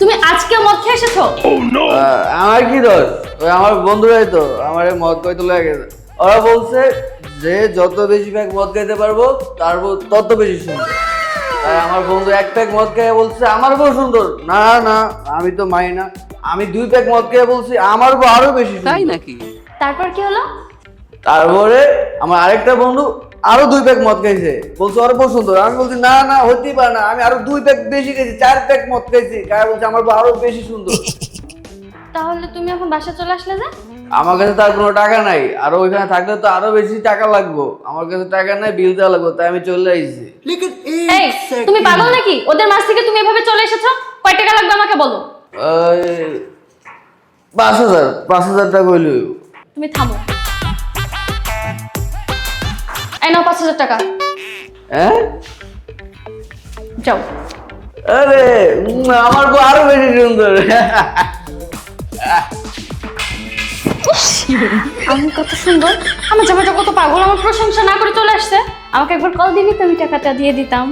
তুমি আজকে মদ খেয়ে এসেছো? আমার কি দোষ? ওই আমার বন্ধুরাই তো আমার মদ খাইতে লাগে। ওরা বলছে যে যত বেশি প্যাক মদ খাইতে পারবো তার তত বেশি সুন্দর। তাই আমার বন্ধু এক প্যাক মদ খেয়ে বলছে আমার বউ সুন্দর। না না, আমি তো মানি না। আমি 2 প্যাক মদ খেয়ে বলছি আমার বউ আরো বেশি সুন্দর। তাই নাকি? তারপর কি হলো? তারপরে আমার আরেকটা বন্ধু আরো 2 প্যাক মদ খাইছে, বলছে ওর বউ সুন্দর। আমি বলছি না না, হতেই পারে না, আমি আরো 2 প্যাক বেশি খেয়েছি, 4 প্যাক মদ খাইছি। গায়ে বলছে আমার বউ আরো বেশি সুন্দর। তাহলে তুমি এখন বাসা চলে আসলে যে? আমার কাছে তার কোনো টাকা নাই, আর ওইখানে থাকলে তো আরো বেশি টাকা লাগবে। আমার কাছে টাকা নাই, বিল দেওয়া লাগবে, তাই আমি চলে আইছি। এই তুমি পাগল নাকি? ওদের মাঝ থেকে তুমি এভাবে চলে এসেছো। কয় টাকা লাগবে আমাকে বলো। 5,000 টাকা হইল। তুমি থামো। এই নাও 5,000 টাকা। হ্যাঁ? যাও। আরে আমার বউ আরো বেশি সুন্দর। আমি কত সুন্দর, আমার জামাইটা কত পাগল, আমার প্রশংসা না করে চলে আসছে। আমাকে একবার কল দিবি তো আমি টাকাটা দিয়ে দিতাম।